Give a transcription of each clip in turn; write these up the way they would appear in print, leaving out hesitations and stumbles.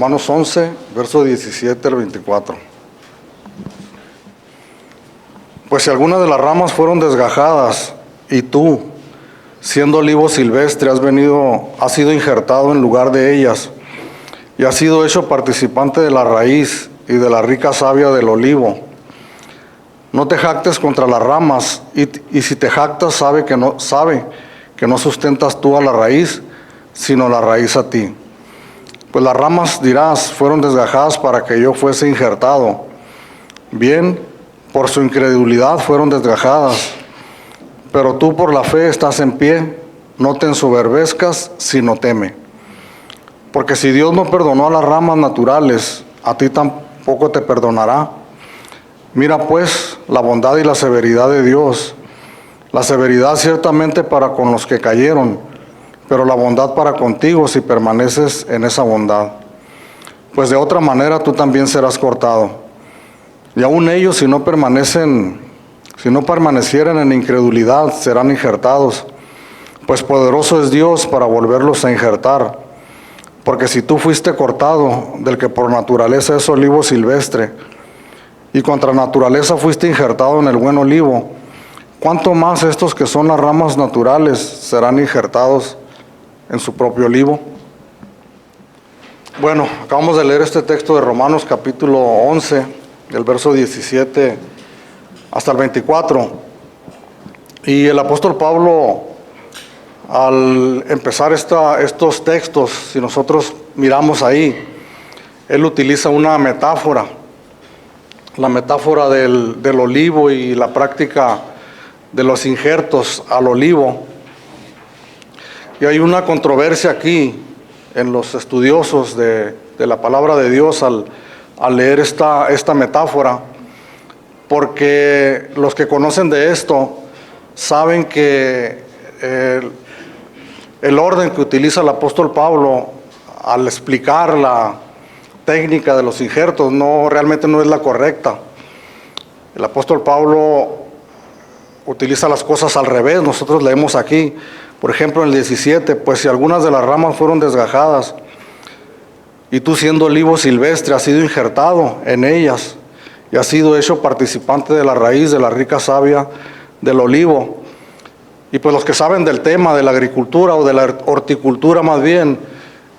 Romanos 11, verso 17 al 24. Pues si algunas de las ramas fueron desgajadas, y tú, siendo olivo silvestre, has sido injertado en lugar de ellas, y has sido hecho participante de la raíz y de la rica savia del olivo. No te jactes contra las ramas, y si te jactas, sabe que no sustentas tú a la raíz, sino la raíz a ti. Pues las ramas, dirás, fueron desgajadas para que yo fuese injertado. Bien, por su incredulidad fueron desgajadas, pero tú por la fe estás en pie. No te ensoberbezcas, sino teme. Porque si Dios no perdonó a las ramas naturales, a ti tampoco te perdonará. Mira pues la bondad y la severidad de Dios. La severidad ciertamente para con los que cayeron, pero la bondad para contigo si permaneces en esa bondad. Pues de otra manera tú también serás cortado. Y aun ellos, si no permanecieran en incredulidad, serán injertados. Pues poderoso es Dios para volverlos a injertar. Porque si tú fuiste cortado del que por naturaleza es olivo silvestre, y contra naturaleza fuiste injertado en el buen olivo, ¿cuánto más estos que son las ramas naturales serán injertados en su propio olivo? Bueno, acabamos de leer este texto de Romanos capítulo 11, del verso 17 hasta el 24. Y el apóstol Pablo, al empezar estos textos, si nosotros miramos ahí, él utiliza una metáfora, la metáfora del olivo y la práctica de los injertos al olivo. Y hay una controversia aquí en los estudiosos de la palabra de Dios al leer esta metáfora, porque los que conocen de esto saben que el orden que utiliza el apóstol Pablo al explicar la técnica de los injertos realmente no es la correcta. El apóstol Pablo utiliza las cosas al revés. Nosotros leemos aquí, por ejemplo, en el 17, pues si algunas de las ramas fueron desgajadas, y tú siendo olivo silvestre has sido injertado en ellas, y has sido hecho participante de la raíz de la rica savia del olivo. Y pues los que saben del tema de la agricultura o de la horticultura más bien,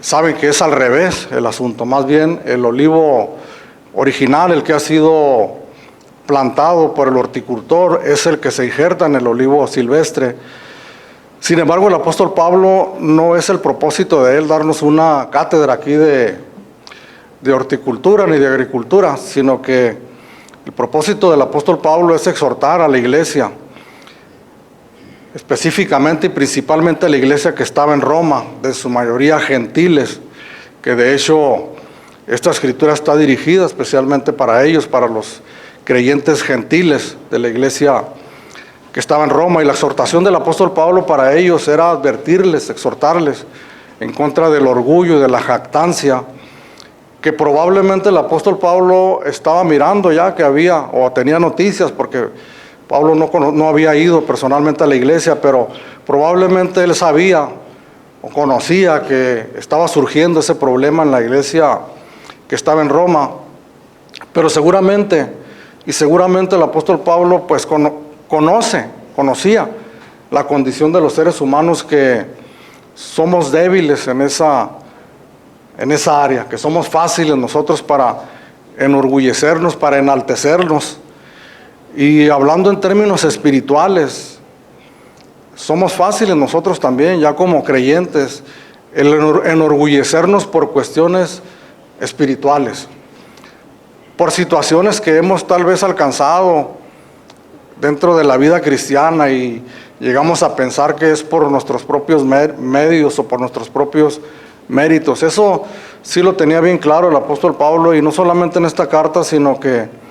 saben que es al revés el asunto. Más bien el olivo original, el que ha sido plantado por el horticultor, es el que se injerta en el olivo silvestre. Sin embargo, el apóstol Pablo, no es el propósito de él darnos una cátedra aquí de horticultura ni de agricultura, sino que el propósito del apóstol Pablo es exhortar a la iglesia, específicamente y principalmente a la iglesia que estaba en Roma, de su mayoría gentiles, que de hecho esta escritura está dirigida especialmente para ellos, para los creyentes gentiles de la iglesia que estaba en Roma. Y la exhortación del apóstol Pablo para ellos era advertirles, exhortarles en contra del orgullo y de la jactancia, que probablemente el apóstol Pablo estaba mirando ya que había, o tenía noticias, porque Pablo no había ido personalmente a la iglesia, pero probablemente él sabía o conocía que estaba surgiendo ese problema en la iglesia que estaba en Roma. Pero seguramente el apóstol Pablo pues conocía la condición de los seres humanos, que somos débiles en esa área, que somos fáciles nosotros para enorgullecernos, para enaltecernos. Y hablando en términos espirituales, somos fáciles nosotros también, ya como creyentes, el enorgullecernos por cuestiones espirituales, por situaciones que hemos tal vez alcanzado dentro de la vida cristiana y llegamos a pensar que es por nuestros propios medios o por nuestros propios méritos. Eso sí lo tenía bien claro el apóstol Pablo, y no solamente en esta carta, sino que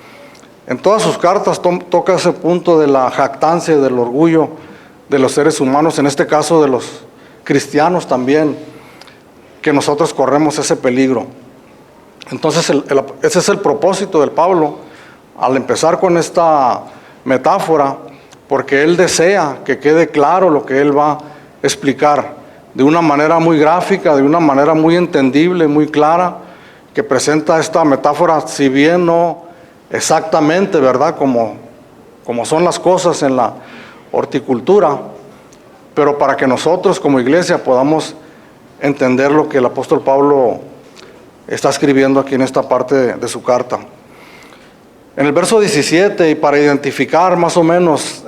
en todas sus cartas toca ese punto de la jactancia y del orgullo de los seres humanos, en este caso de los cristianos también, que nosotros corremos ese peligro. Entonces ese es el propósito del Pablo al empezar con esta metáfora, porque él desea que quede claro lo que él va a explicar de una manera muy gráfica, de una manera muy entendible, muy clara, que presenta esta metáfora, si bien no exactamente, ¿verdad?, como son las cosas en la horticultura, pero para que nosotros como iglesia podamos entender lo que el apóstol Pablo está escribiendo aquí en esta parte de su carta. En el verso 17, y para identificar más o menos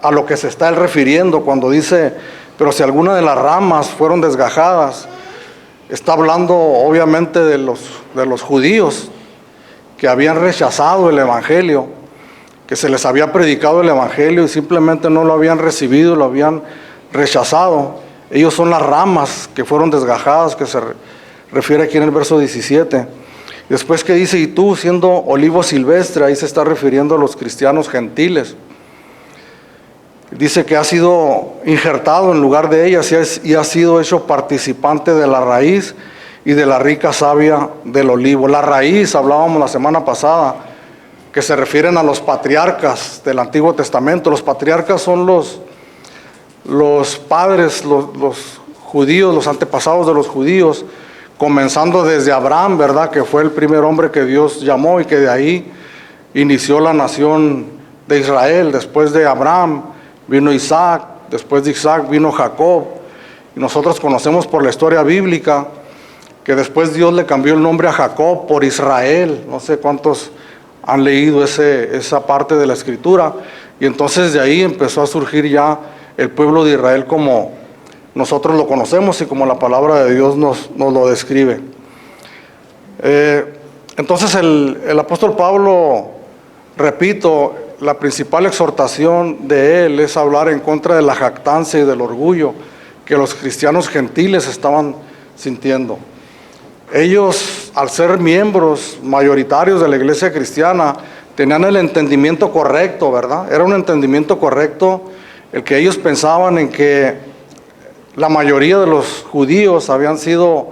a lo que se está él refiriendo cuando dice, pero si alguna de las ramas fueron desgajadas, está hablando obviamente de los judíos que habían rechazado el evangelio, que se les había predicado el evangelio y simplemente no lo habían recibido, lo habían rechazado. Ellos son las ramas que fueron desgajadas, que se refiere aquí en el verso 17. Después que dice, y tú siendo olivo silvestre, ahí se está refiriendo a los cristianos gentiles. Dice que ha sido injertado en lugar de ellas y ha sido hecho participante de la raíz y de la rica savia del olivo. La raíz, hablábamos la semana pasada, que se refieren a los patriarcas del Antiguo Testamento. Los patriarcas son los padres, los judíos, los antepasados de los judíos, comenzando desde Abraham, ¿verdad?, que fue el primer hombre que Dios llamó y que de ahí inició la nación de Israel. Después de Abraham vino Isaac, después de Isaac vino Jacob, y nosotros conocemos por la historia bíblica que después Dios le cambió el nombre a Jacob por Israel. No sé cuántos han leído esa parte de la escritura, y entonces de ahí empezó a surgir ya el pueblo de Israel como nosotros lo conocemos y como la palabra de Dios nos lo describe. Entonces el apóstol Pablo, repito, la principal exhortación de él es hablar en contra de la jactancia y del orgullo que los cristianos gentiles estaban sintiendo. Ellos, al ser miembros mayoritarios de la iglesia cristiana, tenían el entendimiento correcto, ¿verdad? Era un entendimiento correcto el que ellos pensaban en que la mayoría de los judíos habían sido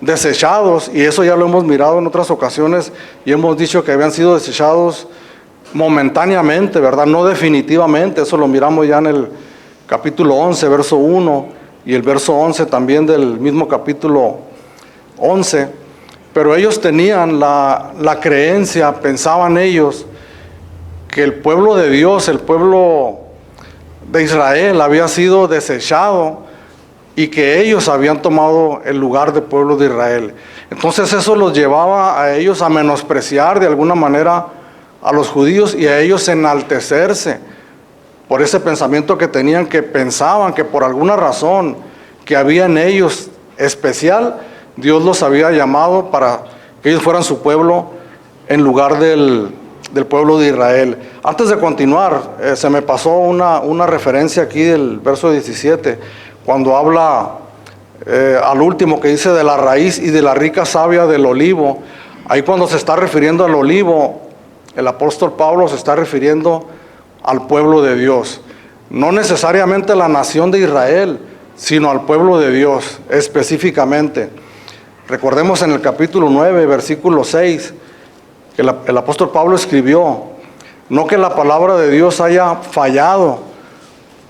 desechados, y eso ya lo hemos mirado en otras ocasiones y hemos dicho que habían sido desechados momentáneamente, ¿verdad? No definitivamente. Eso lo miramos ya en el capítulo 11, verso 1, y el verso 11 también del mismo capítulo 11. Pero ellos tenían la creencia, pensaban ellos, que el pueblo de Dios, el pueblo de Israel, había sido desechado y que ellos habían tomado el lugar del pueblo de Israel. Entonces eso los llevaba a ellos a menospreciar de alguna manera a los judíos y a ellos enaltecerse por ese pensamiento que tenían, que pensaban que por alguna razón que había en ellos especial, Dios los había llamado para que ellos fueran su pueblo en lugar del pueblo de Israel. Antes de continuar, se me pasó una referencia aquí del verso 17, cuando habla al último que dice de la raíz y de la rica savia del olivo. Ahí cuando se está refiriendo al olivo, el apóstol Pablo se está refiriendo al pueblo de Dios. No necesariamente a la nación de Israel, sino al pueblo de Dios específicamente. Recordemos en el capítulo 9, versículo 6, que el apóstol Pablo escribió, no que la palabra de Dios haya fallado,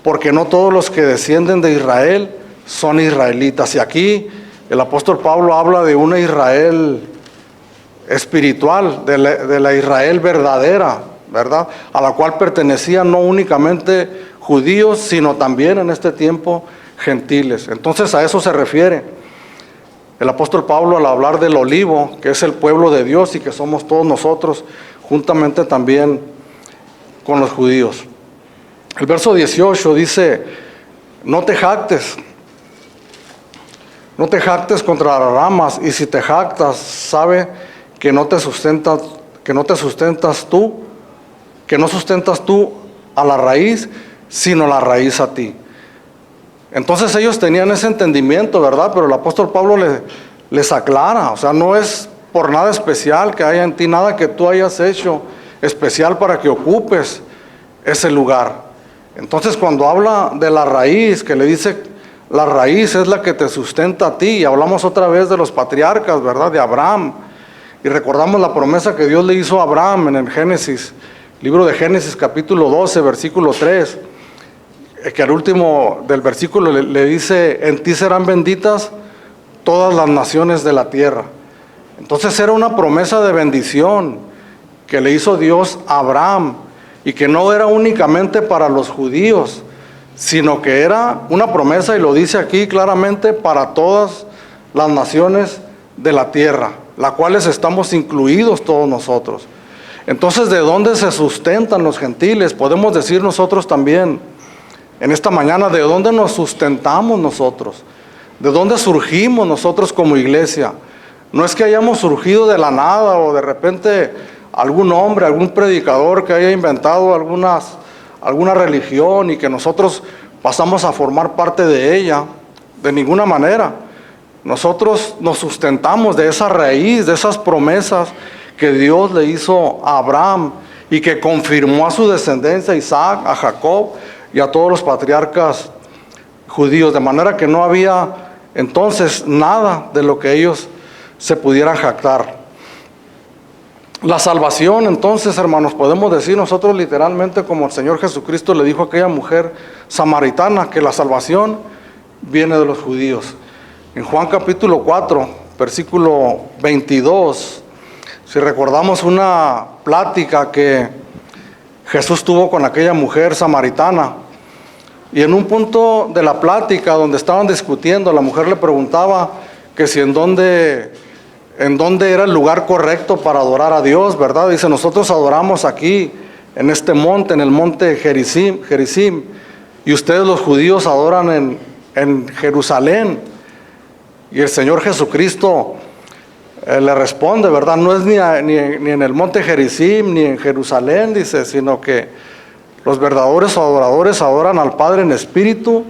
porque no todos los que descienden de Israel son israelitas. Y aquí el apóstol Pablo habla de una Israel espiritual, de la Israel verdadera, ¿verdad?, a la cual pertenecían no únicamente judíos, sino también en este tiempo gentiles. Entonces a eso se refiere el apóstol Pablo al hablar del olivo, que es el pueblo de Dios y que somos todos nosotros, juntamente también con los judíos. El verso 18 dice, no te jactes contra las ramas, y si te jactas, sabe que no sustentas tú a la raíz, sino la raíz a ti. Entonces ellos tenían ese entendimiento, ¿verdad? Pero el apóstol Pablo les aclara, o sea, no es por nada especial que haya en ti, nada que tú hayas hecho especial para que ocupes ese lugar. Entonces cuando habla de la raíz, que le dice, la raíz es la que te sustenta a ti, y hablamos otra vez de los patriarcas, ¿verdad?, de Abraham, y recordamos la promesa que Dios le hizo a Abraham en el Génesis, libro de Génesis capítulo 12, versículo 3, que al último del versículo le dice, en ti serán benditas todas las naciones de la tierra. Entonces era una promesa de bendición que le hizo Dios a Abraham, y que no era únicamente para los judíos, sino que era una promesa, y lo dice aquí claramente, para todas las naciones de la tierra, las cuales estamos incluidos todos nosotros. Entonces, ¿de dónde se sustentan los gentiles? Podemos decir nosotros también en esta mañana, ¿de dónde nos sustentamos nosotros? ¿De dónde surgimos nosotros como iglesia? No es que hayamos surgido de la nada, o de repente algún hombre, algún predicador que haya inventado alguna religión y que nosotros pasamos a formar parte de ella. De ninguna manera. Nosotros nos sustentamos de esa raíz, de esas promesas que Dios le hizo a Abraham y que confirmó a su descendencia, a Isaac, a Jacob y a todos los patriarcas judíos. De manera que no había entonces nada de lo que ellos se pudieran jactar. La salvación, entonces, hermanos, podemos decir nosotros literalmente, como el Señor Jesucristo le dijo a aquella mujer samaritana, que la salvación viene de los judíos. En Juan capítulo 4, versículo 22, si recordamos una plática que Jesús tuvo con aquella mujer samaritana, y en un punto de la plática donde estaban discutiendo, la mujer le preguntaba que si en dónde era el lugar correcto para adorar a Dios, ¿verdad? Dice, nosotros adoramos aquí, en este monte, en el monte Gerizim, y ustedes los judíos adoran en Jerusalén. Y el Señor Jesucristo le responde, ¿verdad? No es ni en el monte Gerizim, ni en Jerusalén, dice, sino que los verdaderos adoradores adoran al Padre en espíritu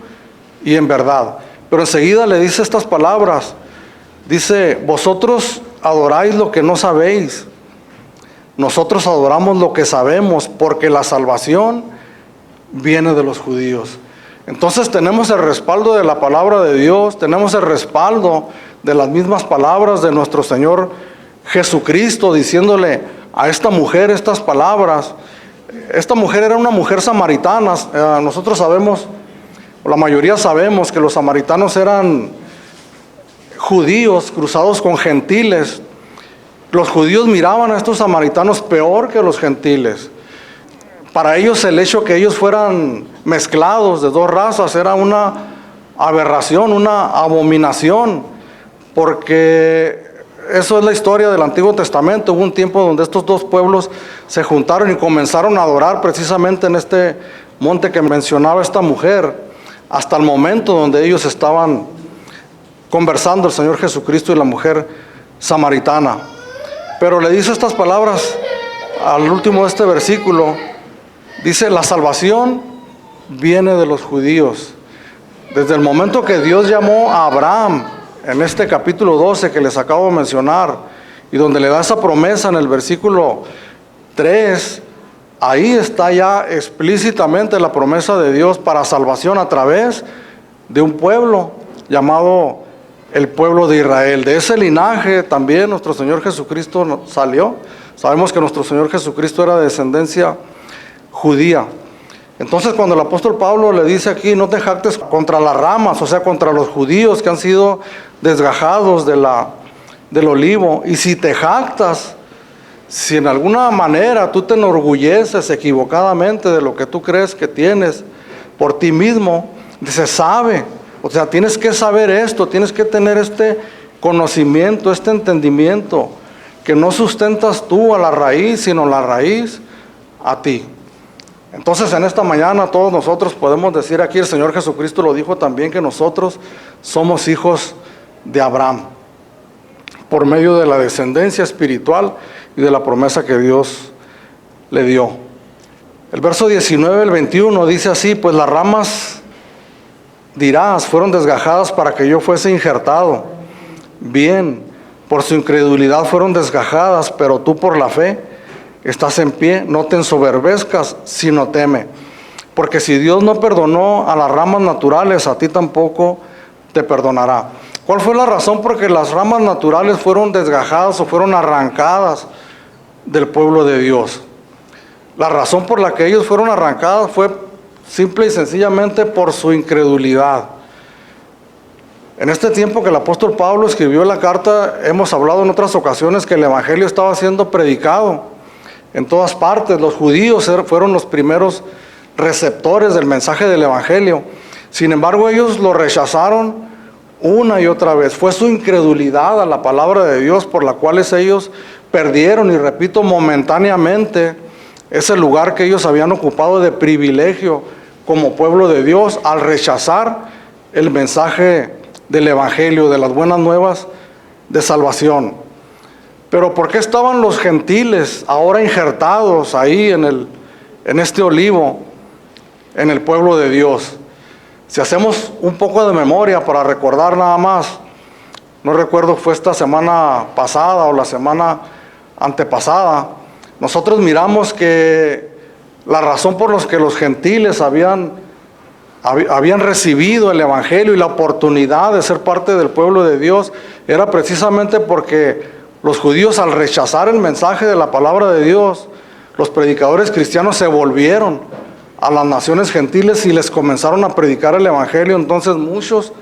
y en verdad. Pero enseguida le dice estas palabras. Dice, vosotros adoráis lo que no sabéis, nosotros adoramos lo que sabemos, porque la salvación viene de los judíos. Entonces tenemos el respaldo de la palabra de Dios, tenemos el respaldo de las mismas palabras de nuestro Señor Jesucristo, diciéndole a esta mujer estas palabras. Esta mujer era una mujer samaritana. Nosotros sabemos, la mayoría sabemos, que los samaritanos eran judíos cruzados con gentiles. Los judíos miraban a estos samaritanos peor que los gentiles. Para ellos el hecho que ellos fueran mezclados de dos razas era una aberración, una abominación, porque eso es la historia del Antiguo Testamento. Hubo un tiempo donde estos dos pueblos se juntaron y comenzaron a adorar precisamente en este monte que mencionaba esta mujer, hasta el momento donde ellos estaban conversando, el Señor Jesucristo y la mujer samaritana. Pero le dice estas palabras al último de este versículo. Dice, la salvación viene de los judíos. Desde el momento que Dios llamó a Abraham, en este capítulo 12 que les acabo de mencionar, y donde le da esa promesa en el versículo 3, ahí está ya explícitamente la promesa de Dios para salvación a través de un pueblo llamado el pueblo de Israel. De ese linaje también nuestro Señor Jesucristo salió. Sabemos que nuestro Señor Jesucristo era de descendencia judía. Entonces, cuando el apóstol Pablo le dice aquí, no te jactes contra las ramas, o sea, contra los judíos que han sido desgajados del olivo, y si te jactas, si en alguna manera tú te enorgulleces equivocadamente de lo que tú crees que tienes por ti mismo, dice, sabe, o sea, tienes que saber esto, tienes que tener este conocimiento, este entendimiento, que no sustentas tú a la raíz, sino la raíz a ti. Entonces, en esta mañana todos nosotros podemos decir aquí, el Señor Jesucristo lo dijo también, que nosotros somos hijos de Abraham, por medio de la descendencia espiritual y de la promesa que Dios le dio. El verso 19, el 21 dice así, pues las ramas, dirás, fueron desgajadas para que yo fuese injertado. Bien, por su incredulidad fueron desgajadas, pero tú por la fe estás en pie. No te ensoberbezcas, sino teme. Porque si Dios no perdonó a las ramas naturales, a ti tampoco te perdonará. ¿Cuál fue la razón por que las ramas naturales fueron desgajadas o fueron arrancadas del pueblo de Dios? La razón por la que ellos fueron arrancados fue simple y sencillamente por su incredulidad. En este tiempo que el apóstol Pablo escribió la carta, hemos hablado en otras ocasiones que el evangelio estaba siendo predicado en todas partes. Los judíos fueron los primeros receptores del mensaje del evangelio. Sin embargo, ellos lo rechazaron una y otra vez. Fue su incredulidad a la palabra de Dios por la cual ellos perdieron, y repito, momentáneamente, ese lugar que ellos habían ocupado de privilegio como pueblo de Dios al rechazar el mensaje del evangelio, de las buenas nuevas de salvación. Pero ¿por qué estaban los gentiles ahora injertados ahí en este olivo, en el pueblo de Dios? Si hacemos un poco de memoria para recordar nada más, no recuerdo, fue esta semana pasada o la semana antepasada, nosotros miramos que la razón por la que los gentiles habían recibido el evangelio y la oportunidad de ser parte del pueblo de Dios era precisamente porque los judíos, al rechazar el mensaje de la palabra de Dios, los predicadores cristianos se volvieron a las naciones gentiles y les comenzaron a predicar el evangelio. Entonces muchos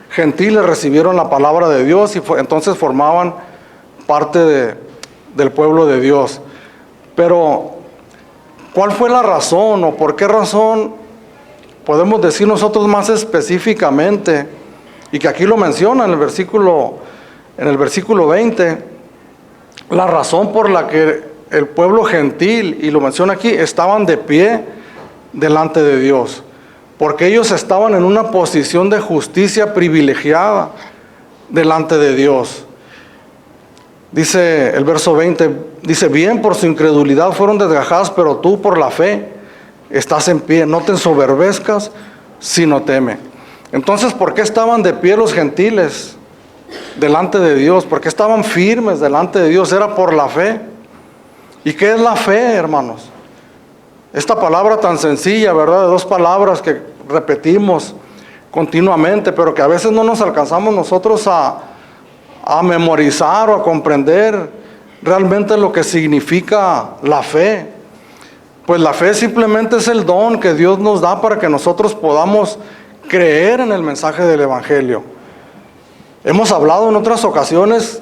gentiles recibieron la palabra de Dios y entonces formaban parte del pueblo de Dios. Pero ¿cuál fue la razón, o por qué razón podemos decir nosotros más específicamente, y que aquí lo menciona en el versículo 20, la razón por la que el pueblo gentil, y lo menciona aquí, estaban de pie delante de Dios? Porque ellos estaban en una posición de justicia privilegiada delante de Dios. Dice el verso 20, dice: bien, por su incredulidad fueron desgajadas, pero tú por la fe estás en pie, no te ensoberbezcas, sino teme. Entonces, ¿por qué estaban de pie los gentiles delante de Dios? ¿Por qué estaban firmes delante de Dios? Era por la fe. ¿Y qué es la fe, hermanos? Esta palabra tan sencilla, ¿verdad? De dos palabras que repetimos continuamente, pero que a veces no nos alcanzamos nosotros a memorizar o a comprender realmente lo que significa la fe. Pues la fe simplemente es el don que Dios nos da para que nosotros podamos creer en el mensaje del evangelio. Hemos hablado en otras ocasiones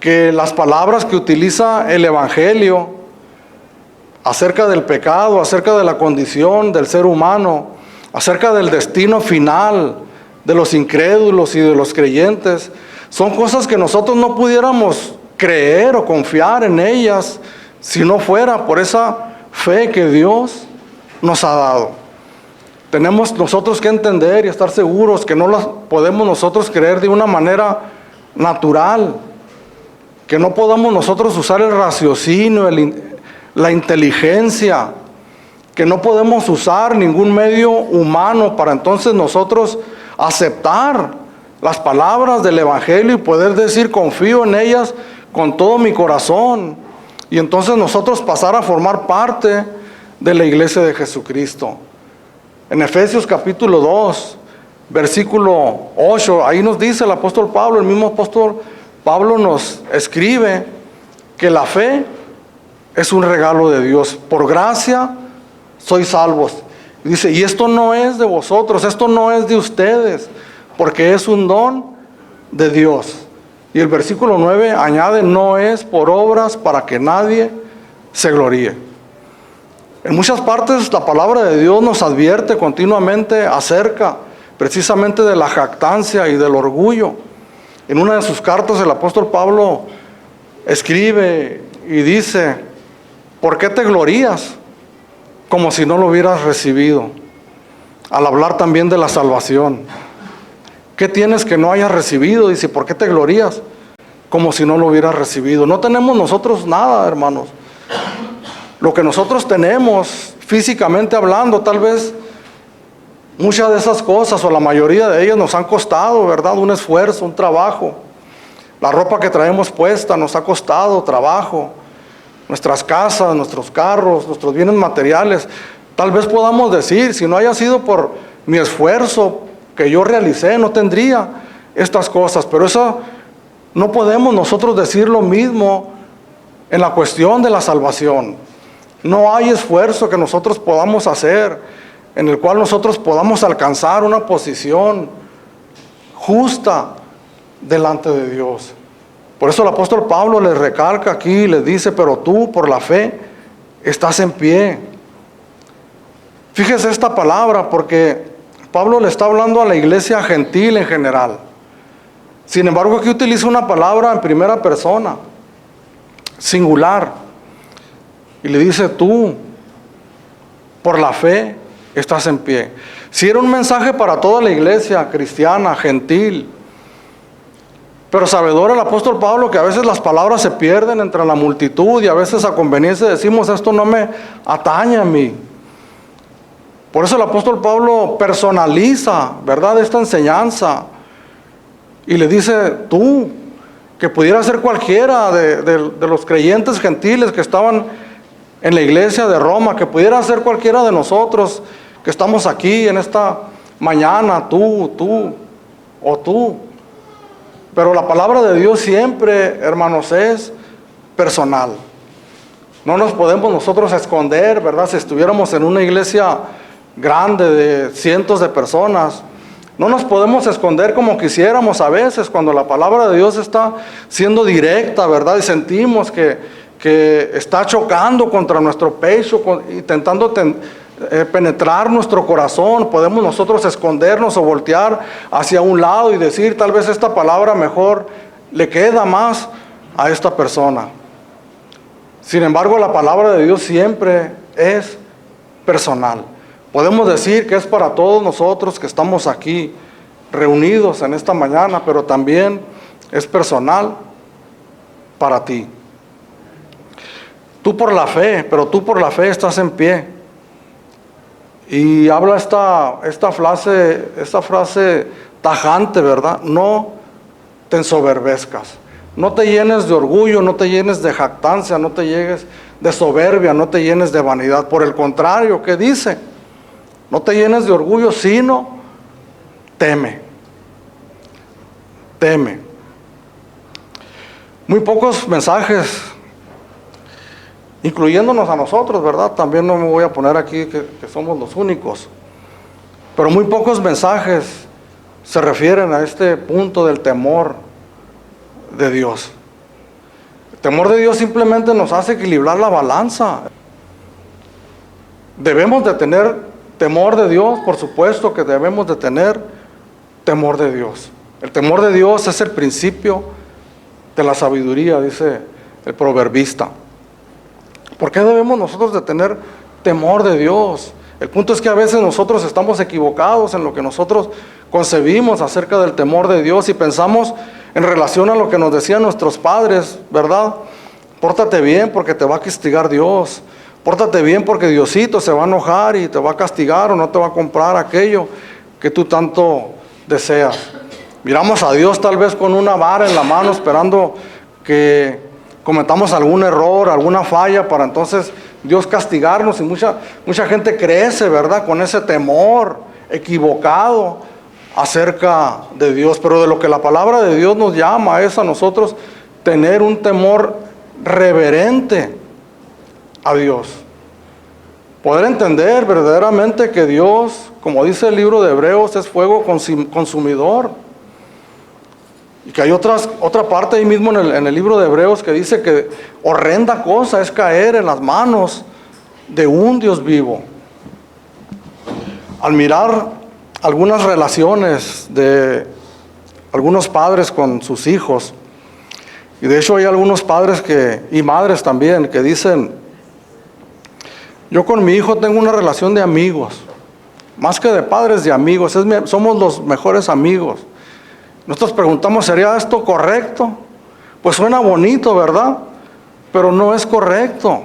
que las palabras que utiliza el evangelio acerca del pecado, acerca de la condición del ser humano, acerca del destino final de los incrédulos y de los creyentes, son cosas que nosotros no pudiéramos creer o confiar en ellas si no fuera por esa fe que Dios nos ha dado. Tenemos nosotros que entender y estar seguros que no las podemos nosotros creer de una manera natural, que no podamos nosotros usar el raciocinio, la inteligencia, que no podemos usar ningún medio humano para entonces nosotros aceptar las palabras del evangelio y poder decir: confío en ellas con todo mi corazón, y entonces nosotros pasar a formar parte de la iglesia de Jesucristo. En Efesios capítulo 2, versículo 8, ahí nos dice el apóstol Pablo, el mismo apóstol Pablo nos escribe que la fe es un regalo de Dios. Por gracia sois salvos. Dice: y esto no es de vosotros, esto no es de ustedes, porque es un don de Dios. Y el versículo 9 añade: no es por obras para que nadie se gloríe. En muchas partes la palabra de Dios nos advierte continuamente acerca precisamente de la jactancia y del orgullo. En una de sus cartas el apóstol Pablo escribe y dice: ¿por qué te glorías como si no lo hubieras recibido? Al hablar también de la salvación. ¿Qué tienes que no hayas recibido? Dice: ¿por qué te glorías como si no lo hubieras recibido? No tenemos nosotros nada, hermanos. Lo que nosotros tenemos, físicamente hablando, tal vez muchas de esas cosas, o la mayoría de ellas, nos han costado, ¿verdad? Un esfuerzo, un trabajo. La ropa que traemos puesta nos ha costado trabajo. Nuestras casas, nuestros carros, nuestros bienes materiales. Tal vez podamos decir: si no haya sido por mi esfuerzo que yo realicé, no tendría estas cosas. Pero eso no podemos nosotros decir lo mismo en la cuestión de la salvación. No hay esfuerzo que nosotros podamos hacer en el cual nosotros podamos alcanzar una posición justa delante de Dios. Por eso el apóstol Pablo les recalca aquí, les dice, pero tú por la fe estás en pie. Fíjese esta palabra, porque Pablo le está hablando a la iglesia gentil en general. Sin embargo, aquí utiliza una palabra en primera persona, singular, y le dice, tú por la fe estás en pie. Si era un mensaje para toda la iglesia cristiana, gentil, pero sabedor el apóstol Pablo que a veces las palabras se pierden entre la multitud y a veces a conveniencia decimos, esto no me atañe a mí. Por eso el apóstol Pablo personaliza, ¿verdad?, esta enseñanza y le dice, tú, que pudiera ser cualquiera de los creyentes gentiles que estaban en la iglesia de Roma, que pudiera ser cualquiera de nosotros que estamos aquí en esta mañana, tú o tú. Pero la palabra de Dios siempre, hermanos, es personal. No nos podemos nosotros esconder, ¿verdad? Si estuviéramos en una iglesia grande de cientos de personas, no nos podemos esconder como quisiéramos a veces cuando la palabra de Dios está siendo directa, ¿verdad? Y sentimos que está chocando contra nuestro pecho, intentando penetrar nuestro corazón. Podemos nosotros escondernos o voltear hacia un lado y decir, tal vez esta palabra mejor le queda más a esta persona. Sin embargo, la palabra de Dios siempre es personal. Podemos decir que es para todos nosotros que estamos aquí reunidos en esta mañana, pero también es personal para ti. Tú por la fe, pero tú por la fe estás en pie. Y habla esta frase tajante, ¿verdad? No te ensoberbezcas. No te llenes de orgullo, no te llenes de jactancia, no te llenes de soberbia, no te llenes de vanidad. Por el contrario, ¿qué dice? No te llenes de orgullo, sino teme. Teme. Muy pocos mensajes, incluyéndonos a nosotros, ¿verdad? También no me voy a poner aquí que somos los únicos. Pero muy pocos mensajes se refieren a este punto del temor de Dios. El temor de Dios simplemente nos hace equilibrar la balanza. Debemos de tener temor de Dios, por supuesto que debemos de tener temor de Dios. El temor de Dios es el principio de la sabiduría, dice el proverbista. ¿Por qué debemos nosotros de tener temor de Dios? El punto es que a veces nosotros estamos equivocados en lo que nosotros concebimos acerca del temor de Dios y pensamos en relación a lo que nos decían nuestros padres, ¿verdad? Pórtate bien porque te va a castigar Dios. Pórtate bien porque Diosito se va a enojar y te va a castigar o no te va a comprar aquello que tú tanto deseas. Miramos a Dios tal vez con una vara en la mano esperando que cometamos algún error, alguna falla para entonces Dios castigarnos, y mucha gente crece, ¿verdad?, con ese temor equivocado acerca de Dios. Pero de lo que la palabra de Dios nos llama es a nosotros tener un temor reverente a Dios. Poder entender verdaderamente que Dios, como dice el libro de Hebreos, es fuego consumidor. Y que hay otra parte ahí mismo en el libro de Hebreos que dice que horrenda cosa es caer en las manos de un Dios vivo. Al mirar algunas relaciones de algunos padres con sus hijos, y de hecho hay algunos padres y madres también que dicen, yo con mi hijo tengo una relación de amigos, más que de padres, de amigos, somos los mejores amigos. Nosotros preguntamos, ¿sería esto correcto? Pues suena bonito, ¿verdad? Pero no es correcto.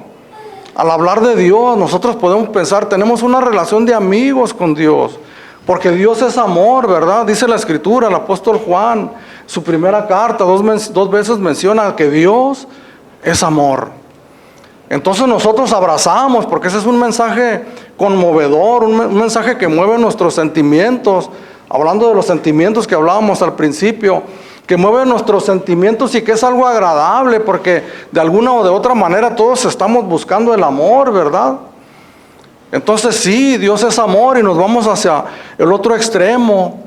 Al hablar de Dios, nosotros podemos pensar, tenemos una relación de amigos con Dios, porque Dios es amor, ¿verdad? Dice la Escritura, el apóstol Juan, su primera carta, dos veces menciona que Dios es amor. Entonces nosotros abrazamos, porque ese es un mensaje conmovedor, un mensaje que mueve nuestros sentimientos. Hablando de los sentimientos que hablábamos al principio, que mueve nuestros sentimientos y que es algo agradable, porque de alguna o de otra manera todos estamos buscando el amor, ¿verdad? Entonces sí, Dios es amor y nos vamos hacia el otro extremo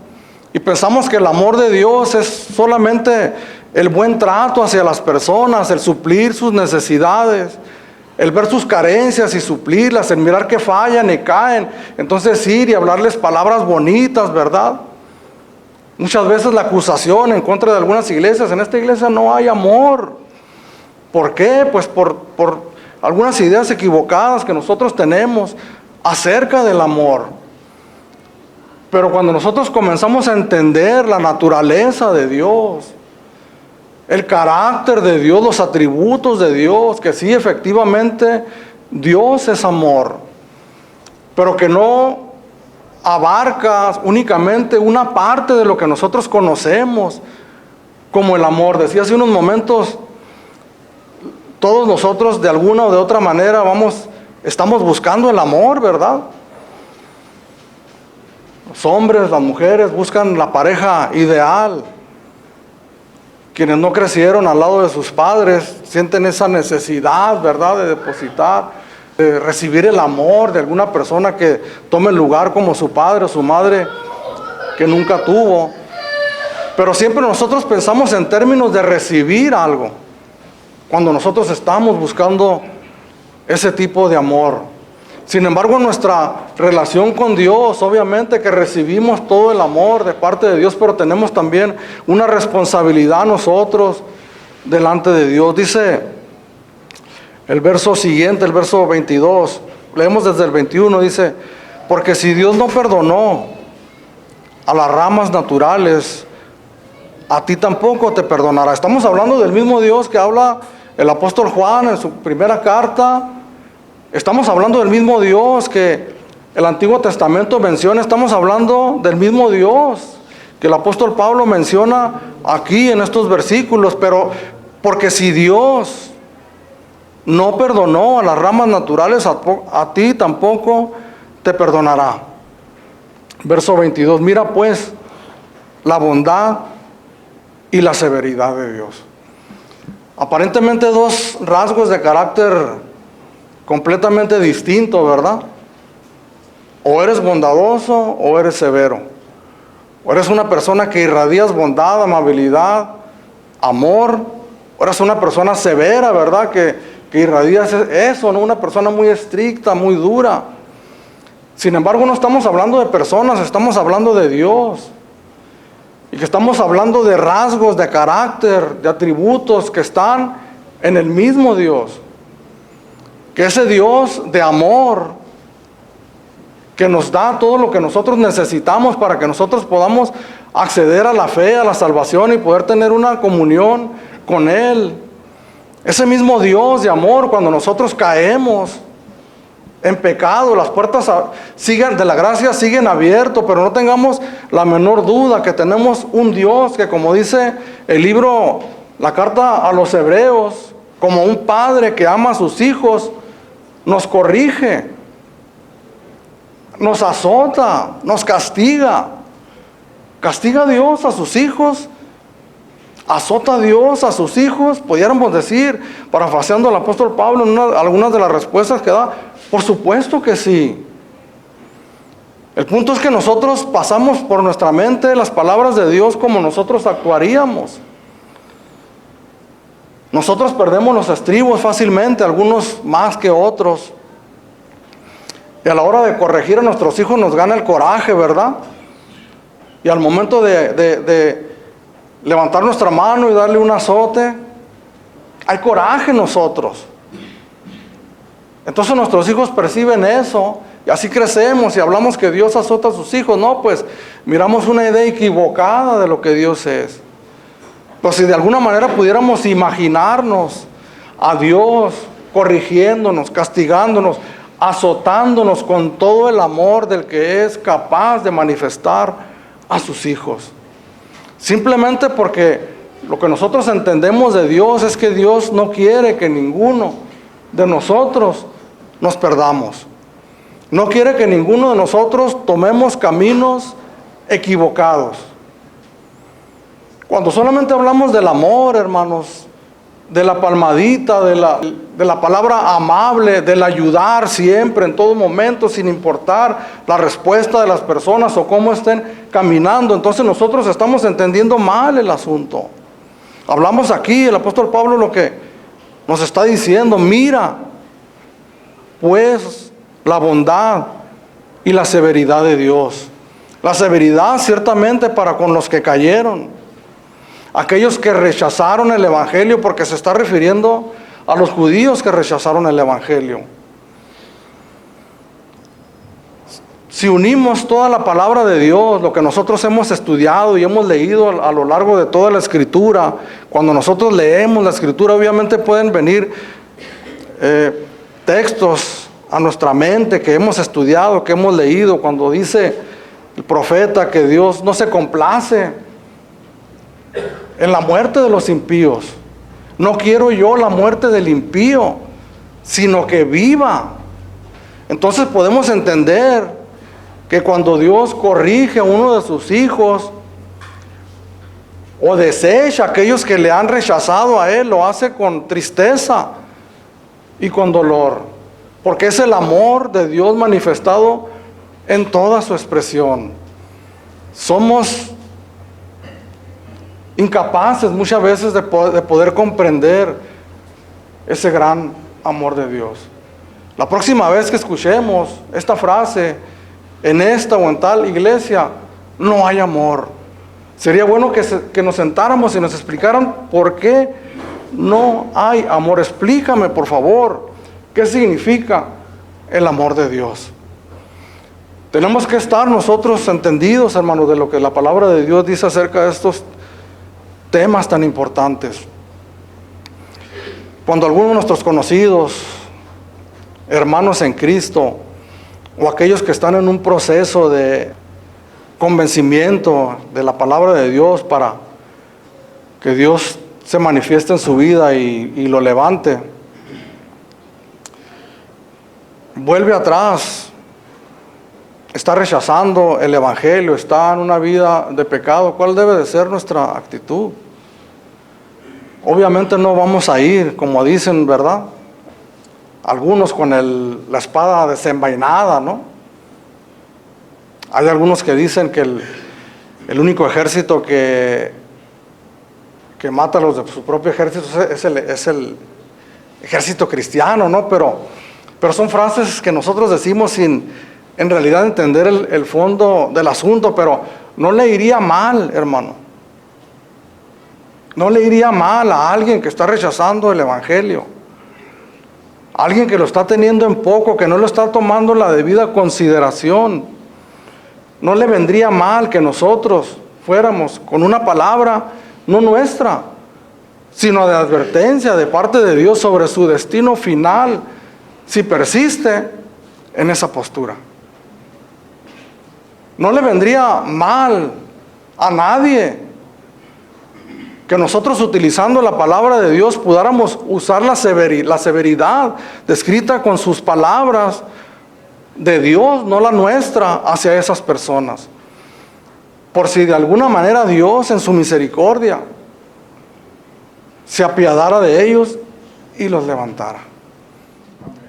Y pensamos que el amor de Dios es solamente el buen trato hacia las personas, el suplir sus necesidades, el ver sus carencias y suplirlas, el mirar que fallan y caen, entonces ir y hablarles palabras bonitas, ¿verdad? Muchas veces la acusación en contra de algunas iglesias: en esta iglesia no hay amor. ¿Por qué? Pues por algunas ideas equivocadas que nosotros tenemos acerca del amor. Pero cuando nosotros comenzamos a entender la naturaleza de Dios, el carácter de Dios, los atributos de Dios, que sí, efectivamente, Dios es amor, pero que no abarca únicamente una parte de lo que nosotros conocemos como el amor. Decía hace unos momentos, todos nosotros de alguna o de otra manera estamos buscando el amor, ¿verdad? Los hombres, las mujeres buscan la pareja ideal. Quienes no crecieron al lado de sus padres sienten esa necesidad, ¿verdad?, de depositar, de recibir el amor de alguna persona que tome el lugar como su padre o su madre que nunca tuvo. Pero siempre nosotros pensamos en términos de recibir algo, cuando nosotros estamos buscando ese tipo de amor. Sin embargo, nuestra relación con Dios, obviamente que recibimos todo el amor de parte de Dios, pero tenemos también una responsabilidad nosotros delante de Dios. Dice el verso siguiente, el verso 22, leemos desde el 21, dice: porque si Dios no perdonó a las ramas naturales, a ti tampoco te perdonará. Estamos hablando del mismo Dios que habla el apóstol Juan en su primera carta. Estamos hablando del mismo Dios que el Antiguo Testamento menciona. Estamos hablando del mismo Dios que el apóstol Pablo menciona aquí en estos versículos. Pero porque si Dios no perdonó a las ramas naturales, a ti tampoco te perdonará. Verso 22, mira pues la bondad y la severidad de Dios. Aparentemente dos rasgos de carácter completamente distintos, ¿verdad? O eres bondadoso o eres severo. O eres una persona que irradias bondad, amabilidad, amor. O eres una persona severa, ¿verdad? Que irradias eso, ¿no? Una persona muy estricta, muy dura. Sin embargo, no estamos hablando de personas, estamos hablando de Dios. Y que estamos hablando de rasgos de carácter, de atributos que están en el mismo Dios. Que ese Dios de amor, que nos da todo lo que nosotros necesitamos para que nosotros podamos acceder a la fe, a la salvación y poder tener una comunión con Él. Ese mismo Dios de amor, cuando nosotros caemos en pecado, las puertas de la gracia siguen abiertas, pero no tengamos la menor duda que tenemos un Dios que, como dice el libro, la carta a los Hebreos, como un padre que ama a sus hijos, nos corrige, nos azota, nos castiga. Castiga a Dios a sus hijos, azota a Dios a sus hijos. Pudiéramos decir, parafraseando al apóstol Pablo en algunas de las respuestas que da, por supuesto que sí. El punto es que nosotros pasamos por nuestra mente las palabras de Dios como nosotros actuaríamos. Nosotros perdemos los estribos fácilmente, algunos más que otros. Y a la hora de corregir a nuestros hijos nos gana el coraje, ¿verdad? Y al momento de levantar nuestra mano y darle un azote, hay coraje en nosotros. Entonces nuestros hijos perciben eso y así crecemos y hablamos que Dios azota a sus hijos. No, pues miramos una idea equivocada de lo que Dios es. Pues si de alguna manera pudiéramos imaginarnos a Dios corrigiéndonos, castigándonos, azotándonos con todo el amor del que es capaz de manifestar a sus hijos. Simplemente porque lo que nosotros entendemos de Dios es que Dios no quiere que ninguno de nosotros nos perdamos. No quiere que ninguno de nosotros tomemos caminos equivocados. Cuando solamente hablamos del amor, hermanos, de la palmadita, de la palabra amable, del ayudar siempre, en todo momento, sin importar la respuesta de las personas o cómo estén caminando. Entonces nosotros estamos entendiendo mal el asunto. Hablamos aquí, el apóstol Pablo lo que nos está diciendo: mira, pues, la bondad y la severidad de Dios. La severidad ciertamente para con los que cayeron, aquellos que rechazaron el Evangelio, porque se está refiriendo a los judíos que rechazaron el Evangelio. Si unimos toda la palabra de Dios, lo que nosotros hemos estudiado y hemos leído a lo largo de toda la Escritura, cuando nosotros leemos la Escritura, obviamente pueden venir textos a nuestra mente que hemos estudiado, que hemos leído, cuando dice el profeta que Dios no se complace en la muerte de los impíos. No quiero yo la muerte del impío, sino que viva. Entonces podemos entender que cuando Dios corrige a uno de sus hijos o desecha a aquellos que le han rechazado a Él, lo hace con tristeza y con dolor, porque es el amor de Dios manifestado en toda su expresión. Somos incapaces muchas veces de poder comprender ese gran amor de Dios. La próxima vez que escuchemos esta frase en esta o en tal iglesia, no hay amor, sería bueno que nos sentáramos y nos explicaran por qué no hay amor. Explícame, por favor, qué significa el amor de Dios. Tenemos que estar nosotros entendidos, hermanos, de lo que la palabra de Dios dice acerca de estos temas tan importantes. Cuando algunos de nuestros conocidos, hermanos en Cristo, o aquellos que están en un proceso de convencimiento de la palabra de Dios para que Dios se manifieste en su vida y lo levante, vuelve atrás, está rechazando el Evangelio, está en una vida de pecado, ¿cuál debe de ser nuestra actitud? Obviamente no vamos a ir, como dicen, ¿verdad? Algunos con la espada desenvainada, ¿no? Hay algunos que dicen que el único ejército que mata a los de su propio ejército es el ejército cristiano, ¿no? Pero son frases que nosotros decimos sin en realidad entender el fondo del asunto. Pero no le iría mal, hermano. No le iría mal a alguien que está rechazando el Evangelio. Alguien que lo está teniendo en poco, que no lo está tomando la debida consideración. No le vendría mal que nosotros fuéramos con una palabra, no nuestra, sino de advertencia de parte de Dios sobre su destino final, si persiste en esa postura. No le vendría mal a nadie que nosotros, utilizando la palabra de Dios, pudiéramos usar la severidad descrita con sus palabras de Dios, no la nuestra, hacia esas personas. Por si de alguna manera Dios en su misericordia se apiadara de ellos y los levantara.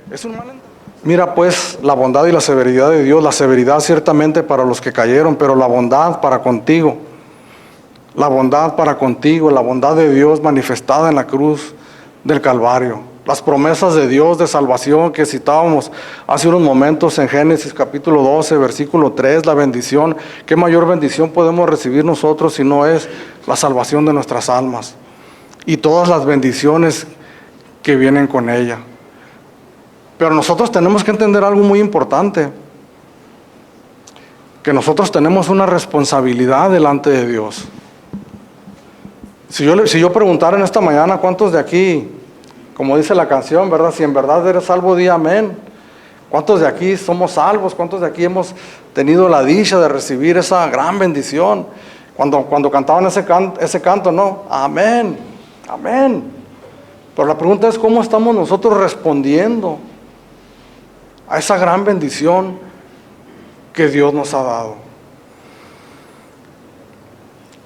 Es un malentendido. Mira pues la bondad y la severidad de Dios. La severidad ciertamente para los que cayeron, pero la bondad para contigo. La bondad para contigo, la bondad de Dios manifestada en la cruz del Calvario. Las promesas de Dios de salvación que citábamos hace unos momentos en Génesis capítulo 12, versículo 3, la bendición. ¿Qué mayor bendición podemos recibir nosotros si no es la salvación de nuestras almas? Y todas las bendiciones que vienen con ella. Pero nosotros tenemos que entender algo muy importante. Que nosotros tenemos una responsabilidad delante de Dios. Si yo preguntara en esta mañana cuántos de aquí, como dice la canción, ¿verdad? Si en verdad eres salvo, di amén. ¿Cuántos de aquí somos salvos? ¿Cuántos de aquí hemos tenido la dicha de recibir esa gran bendición? Cuando cantaban ese canto, ¿no? Amén, amén. Pero la pregunta es, ¿cómo estamos nosotros respondiendo a esa gran bendición que Dios nos ha dado?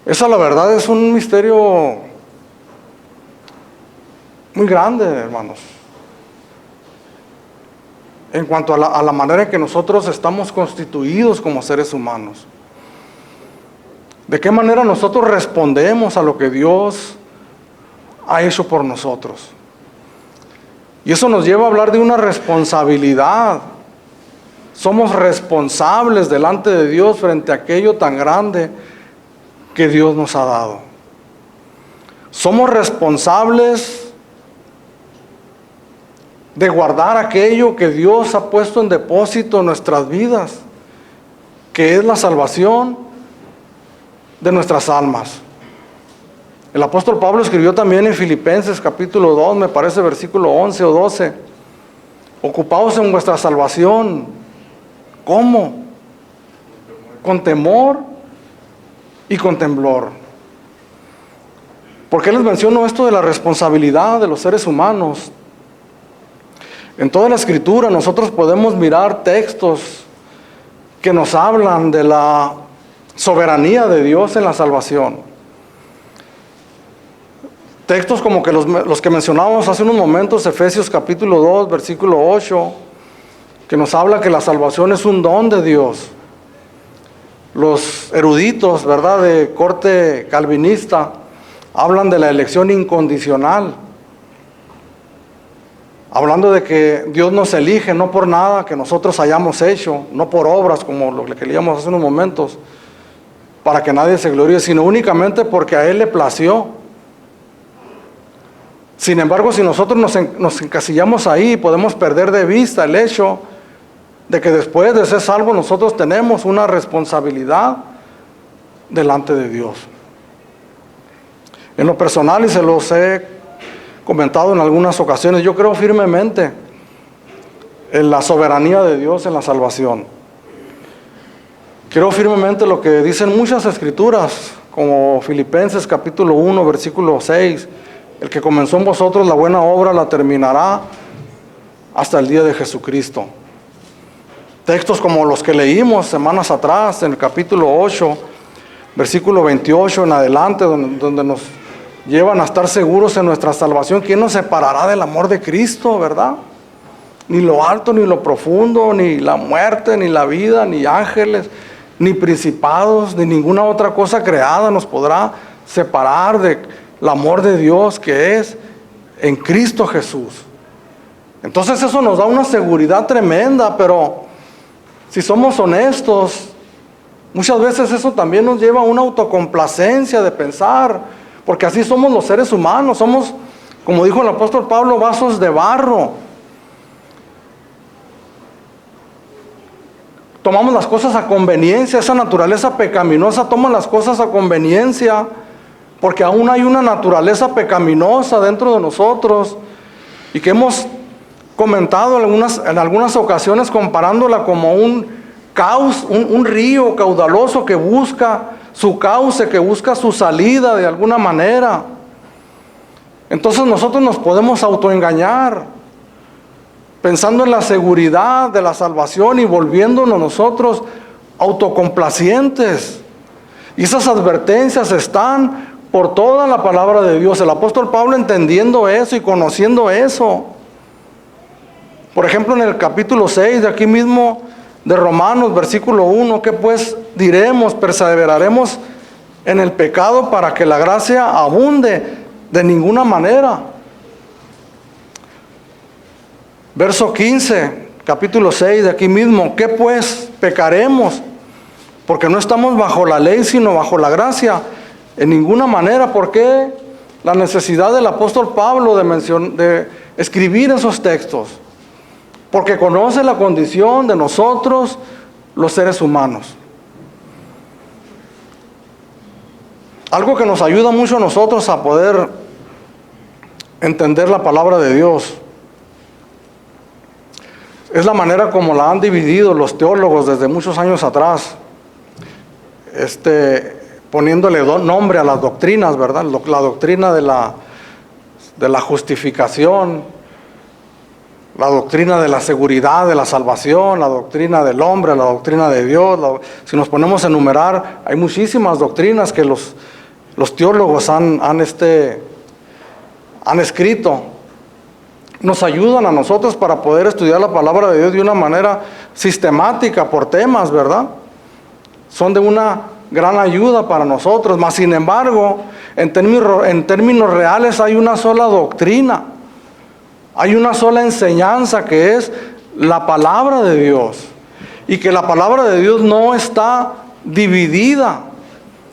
Esa, la verdad, es un misterio muy grande, hermanos, en cuanto a la manera en que nosotros estamos constituidos como seres humanos. ¿De qué manera nosotros respondemos a lo que Dios ha hecho por nosotros? Y eso nos lleva a hablar de una responsabilidad. Somos responsables delante de Dios frente a aquello tan grande que Dios nos ha dado. Somos responsables de guardar aquello que Dios ha puesto en depósito en nuestras vidas, que es la salvación de nuestras almas. El apóstol Pablo escribió también en Filipenses capítulo 2, me parece versículo 11 o 12, ocupaos en vuestra salvación. ¿Cómo? Con temor y con temblor. ¿Por qué les menciono esto de la responsabilidad de los seres humanos? En toda la Escritura nosotros podemos mirar textos que nos hablan de la soberanía de Dios en la salvación. Textos como que los que mencionábamos hace unos momentos, Efesios capítulo 2, versículo 8, que nos habla que la salvación es un don de Dios. Los eruditos, ¿verdad?, de corte calvinista, hablan de la elección incondicional, hablando de que Dios nos elige no por nada que nosotros hayamos hecho, no por obras como lo que leíamos hace unos momentos, para que nadie se gloríe, sino únicamente porque a Él le plació. Sin embargo, si nosotros nos encasillamos ahí, podemos perder de vista el hecho de que después de ser salvos nosotros tenemos una responsabilidad delante de Dios. En lo personal, y se los he comentado en algunas ocasiones, yo creo firmemente en la soberanía de Dios en la salvación. Creo firmemente lo que dicen muchas escrituras, como Filipenses capítulo 1, versículo 6, el que comenzó en vosotros la buena obra la terminará hasta el día de Jesucristo. Textos como los que leímos semanas atrás, en el capítulo 8, versículo 28 en adelante, donde nos llevan a estar seguros en nuestra salvación. ¿Quién nos separará del amor de Cristo, verdad? Ni lo alto, ni lo profundo, ni la muerte, ni la vida, ni ángeles, ni principados, ni ninguna otra cosa creada nos podrá separar del amor de Dios que es en Cristo Jesús. Entonces eso nos da una seguridad tremenda, pero si somos honestos, muchas veces eso también nos lleva a una autocomplacencia de pensar, porque así somos los seres humanos, somos, como dijo el apóstol Pablo, vasos de barro. Tomamos las cosas a conveniencia, esa naturaleza pecaminosa toma las cosas a conveniencia, porque aún hay una naturaleza pecaminosa dentro de nosotros, y que hemos comentado en algunas ocasiones comparándola como un río caudaloso que busca su cauce, que busca su salida de alguna manera. Entonces nosotros nos podemos autoengañar, pensando en la seguridad de la salvación y volviéndonos nosotros autocomplacientes. Y esas advertencias están por toda la palabra de Dios. El apóstol Pablo, entendiendo eso y conociendo eso, por ejemplo en el capítulo 6 de aquí mismo de Romanos, versículo 1, ¿qué pues diremos? ¿Perseveraremos en el pecado para que la gracia abunde? De ninguna manera. Verso 15, capítulo 6 de aquí mismo, ¿qué pues? ¿Pecaremos? Porque no estamos bajo la ley, sino bajo la gracia. En ninguna manera. ¿Por qué la necesidad del apóstol Pablo de escribir esos textos? Porque conoce la condición de nosotros, los seres humanos. Algo que nos ayuda mucho a nosotros a poder entender la palabra de Dios es la manera como la han dividido los teólogos desde muchos años atrás, poniéndole nombre a las doctrinas, ¿verdad? La doctrina de la justificación, la doctrina de la seguridad de la salvación, la doctrina del hombre, la doctrina de Dios. Si nos ponemos a enumerar, hay muchísimas doctrinas que los teólogos han escrito nos ayudan a nosotros para poder estudiar la palabra de Dios de una manera sistemática, por temas, ¿verdad? Son de una gran ayuda para nosotros, mas sin embargo, en términos reales hay una sola doctrina, hay una sola enseñanza que es la palabra de Dios, y que la palabra de Dios no está dividida,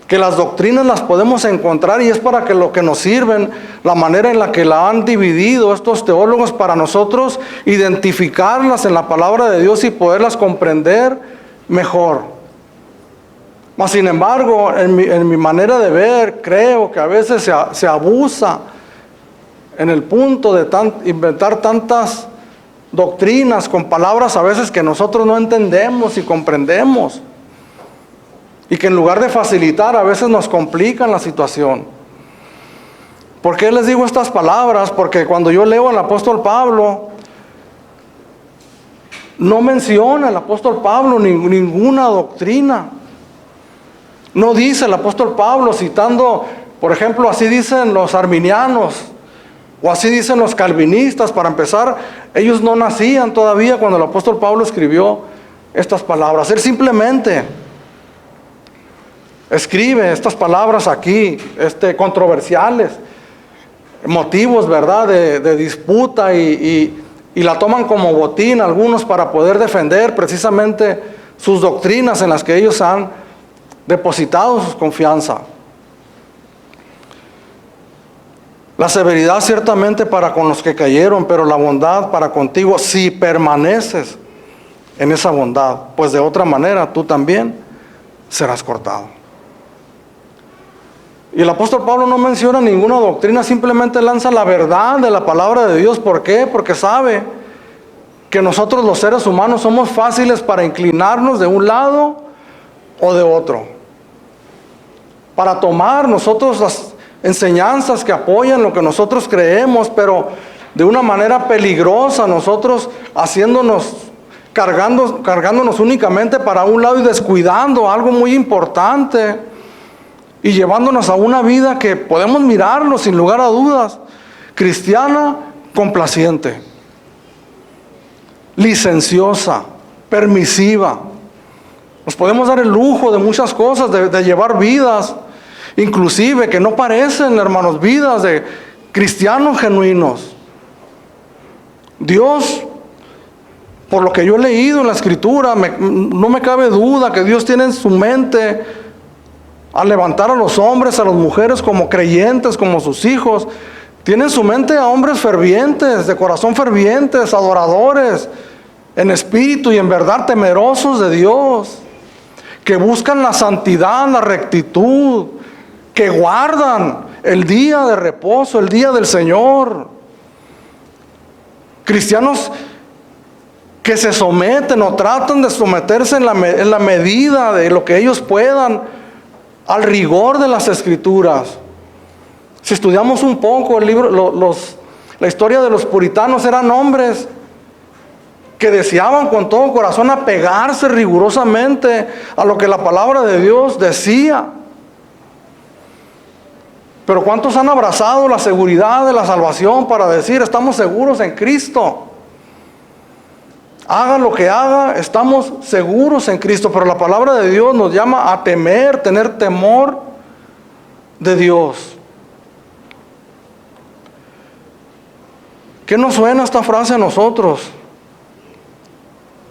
que las doctrinas las podemos encontrar y es para que lo que nos sirven, la manera en la que la han dividido estos teólogos para nosotros identificarlas en la palabra de Dios y poderlas comprender mejor. Mas sin embargo, en mi manera de ver, creo que a veces se abusa en el punto de inventar tantas doctrinas con palabras a veces que nosotros no entendemos y comprendemos. Y que en lugar de facilitar, a veces nos complican la situación. ¿Por qué les digo estas palabras? Porque cuando yo leo al apóstol Pablo, no menciona el apóstol Pablo ninguna doctrina. No dice el apóstol Pablo citando, por ejemplo, así dicen los arminianos, o así dicen los calvinistas. Para empezar, ellos no nacían todavía cuando el apóstol Pablo escribió estas palabras. Él simplemente escribe estas palabras aquí, controversiales, motivos, ¿verdad?, de disputa y la toman como botín algunos para poder defender precisamente sus doctrinas en las que ellos han depositado su confianza. La severidad ciertamente para con los que cayeron, pero la bondad para contigo si permaneces en esa bondad, pues de otra manera tú también serás cortado. Y el apóstol Pablo no menciona ninguna doctrina, simplemente lanza la verdad de la palabra de Dios. ¿Por qué? Porque sabe que nosotros los seres humanos somos fáciles para inclinarnos de un lado o de otro, para tomar nosotros las enseñanzas que apoyan lo que nosotros creemos, pero de una manera peligrosa, nosotros cargándonos únicamente para un lado y descuidando algo muy importante, y llevándonos a una vida que podemos mirarlo sin lugar a dudas, cristiana, complaciente, licenciosa, permisiva. Nos podemos dar el lujo de muchas cosas, de llevar vidas, inclusive que no parecen, hermanos, vidas de cristianos genuinos. Dios, por lo que yo he leído en la Escritura, no me cabe duda que Dios tiene en su mente al levantar a los hombres, a las mujeres como creyentes, como sus hijos. Tiene en su mente a hombres fervientes, de corazón fervientes, adoradores, en espíritu y en verdad temerosos de Dios, que buscan la santidad, la rectitud, que guardan el día de reposo, el día del Señor. Cristianos que se someten o tratan de someterse en la medida de lo que ellos puedan al rigor de las Escrituras. Si estudiamos un poco el libro, la historia de los puritanos, eran hombres que deseaban con todo corazón apegarse rigurosamente a lo que la palabra de Dios decía. Pero ¿cuántos han abrazado la seguridad de la salvación para decir estamos seguros en Cristo? Haga lo que haga, estamos seguros en Cristo. Pero la palabra de Dios nos llama a temer, tener temor de Dios. ¿Qué nos suena esta frase a nosotros?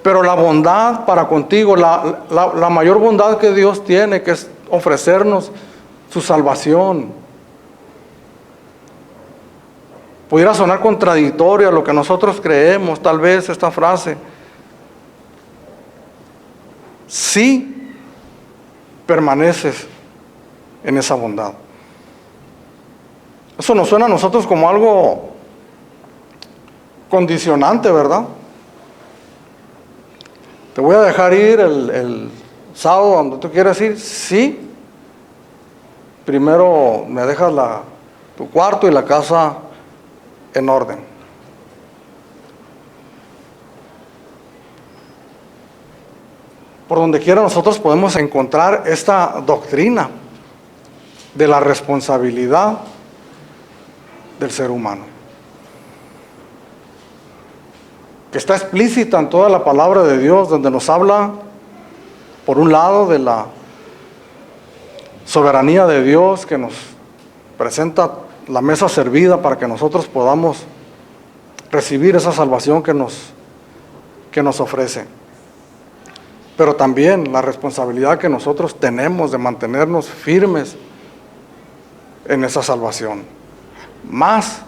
Pero la bondad para contigo, la mayor bondad que Dios tiene, que es ofrecernos su salvación. Pudiera sonar contradictorio a lo que nosotros creemos, tal vez esta frase. Si permaneces en esa bondad. Eso nos suena a nosotros como algo condicionante, ¿verdad? Te voy a dejar ir el sábado donde tú quieras ir. Sí. Primero me dejas tu cuarto y la casa en orden. Por donde quiera nosotros podemos encontrar esta doctrina de la responsabilidad del ser humano. que está explícita en toda la palabra de Dios, donde nos habla, por un lado, de la soberanía de Dios, que nos presenta la mesa servida para que nosotros podamos recibir esa salvación que nos ofrece. Pero también la responsabilidad que nosotros tenemos de mantenernos firmes en esa salvación. Más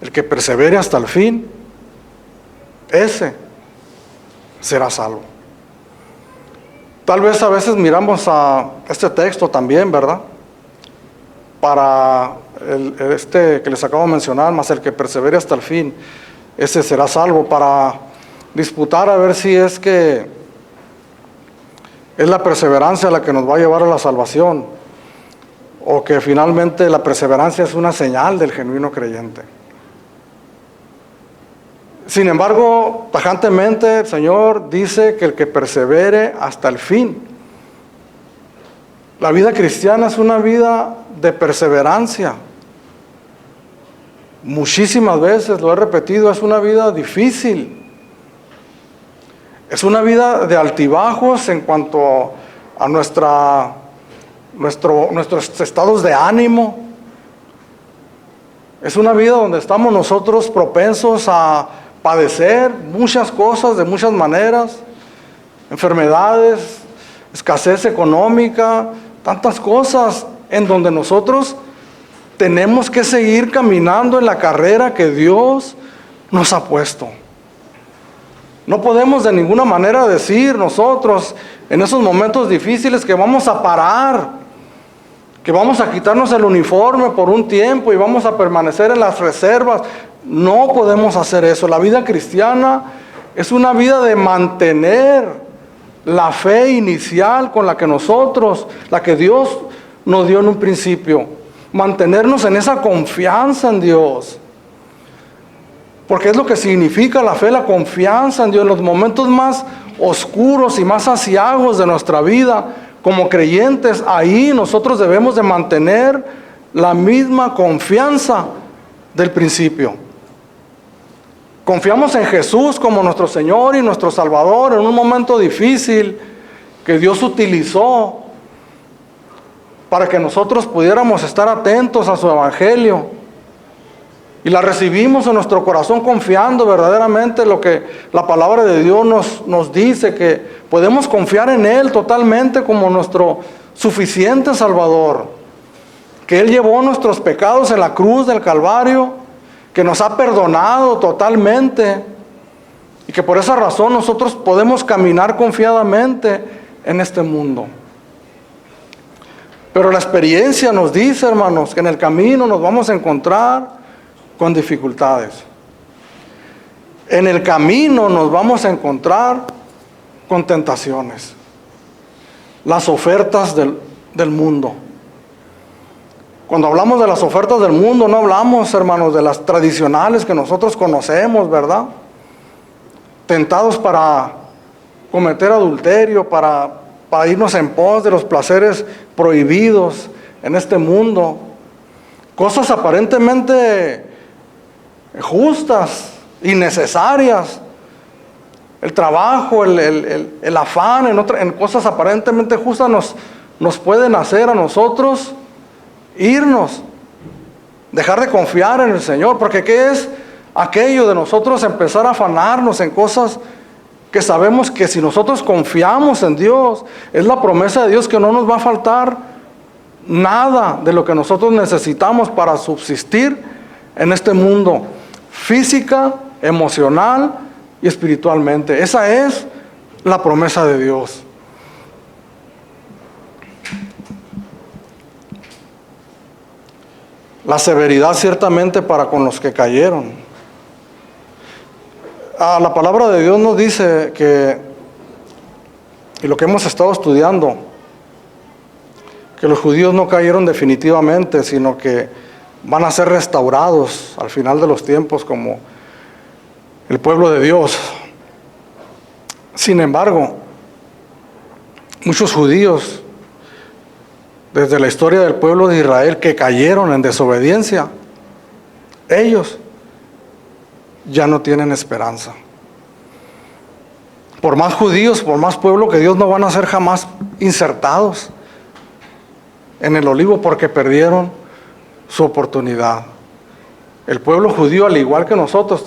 el que persevere hasta el fin, ese será salvo. Tal vez a veces miramos a este texto también, ¿verdad? Para este que les acabo de mencionar, más el que persevere hasta el fin, ese será salvo, para disputar a ver si es que es la perseverancia la que nos va a llevar a la salvación, o que finalmente la perseverancia es una señal del genuino creyente. Sin embargo, tajantemente el Señor dice que el que persevere hasta el fin. La vida cristiana es una vida de perseverancia. Muchísimas veces, lo he repetido, es una vida difícil. Es una vida de altibajos en cuanto a nuestros estados de ánimo. Es una vida donde estamos nosotros propensos a padecer muchas cosas de muchas maneras, enfermedades, escasez económica, tantas cosas en donde nosotros tenemos que seguir caminando en la carrera que Dios nos ha puesto. No podemos de ninguna manera decir nosotros en esos momentos difíciles que vamos a parar, que vamos a quitarnos el uniforme por un tiempo y vamos a permanecer en las reservas. No podemos hacer eso. La vida cristiana es una vida de mantener la fe inicial con la que Dios nos dio en un principio. Mantenernos en esa confianza en Dios. Porque es lo que significa la fe, la confianza en Dios. En los momentos más oscuros y más aciagos de nuestra vida, como creyentes, ahí nosotros debemos de mantener la misma confianza del principio. Confiamos en Jesús como nuestro Señor y nuestro Salvador en un momento difícil que Dios utilizó para que nosotros pudiéramos estar atentos a su Evangelio. Y la recibimos en nuestro corazón confiando verdaderamente lo que la palabra de Dios nos dice, que podemos confiar en Él totalmente como nuestro suficiente Salvador, que Él llevó nuestros pecados en la cruz del Calvario, que nos ha perdonado totalmente y que por esa razón nosotros podemos caminar confiadamente en este mundo. Pero la experiencia nos dice, hermanos, que en el camino nos vamos a encontrar con dificultades. En el camino nos vamos a encontrar con tentaciones, las ofertas del mundo. Cuando hablamos de las ofertas del mundo, no hablamos, hermanos, de las tradicionales que nosotros conocemos, ¿verdad? Tentados para cometer adulterio, para irnos en pos de los placeres prohibidos en este mundo. Cosas aparentemente justas y necesarias. El trabajo, el afán, en cosas aparentemente justas nos pueden hacer a nosotros irnos, dejar de confiar en el Señor, porque ¿qué es aquello de nosotros empezar a afanarnos en cosas que sabemos que si nosotros confiamos en Dios, es la promesa de Dios que no nos va a faltar nada de lo que nosotros necesitamos para subsistir en este mundo, física, emocional y espiritualmente? Esa es la promesa de Dios. La severidad ciertamente para con los que cayeron. La palabra de Dios nos dice que, y lo que hemos estado estudiando, que los judíos no cayeron definitivamente, sino que van a ser restaurados al final de los tiempos como el pueblo de Dios. Sin embargo, muchos judíos desde la historia del pueblo de Israel que cayeron en desobediencia, ellos ya no tienen esperanza. Por más judíos, por más pueblo que Dios, no van a ser jamás insertados en el olivo porque perdieron su oportunidad. El pueblo judío, al igual que nosotros,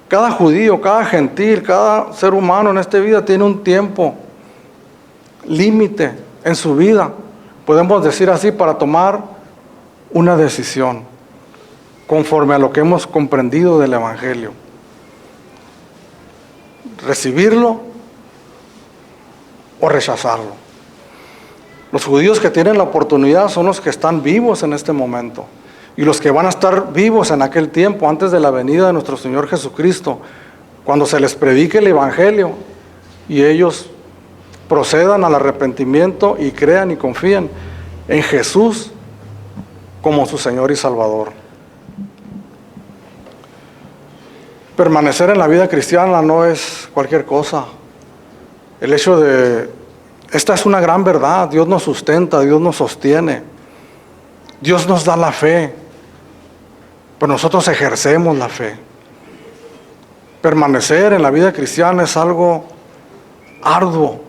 cada judío, cada gentil, cada ser humano en esta vida tiene un tiempo límite en su vida, podemos decir así, para tomar una decisión conforme a lo que hemos comprendido del Evangelio. Recibirlo o rechazarlo. Los judíos que tienen la oportunidad son los que están vivos en este momento, y los que van a estar vivos en aquel tiempo, antes de la venida de nuestro Señor Jesucristo, cuando se les predique el Evangelio y ellos procedan al arrepentimiento y crean y confíen en Jesús como su Señor y Salvador. Permanecer en la vida cristiana no es cualquier cosa. El hecho esta es una gran verdad. Dios nos sustenta, Dios nos sostiene, Dios nos da la fe, pero nosotros ejercemos la fe. Permanecer en la vida cristiana es algo arduo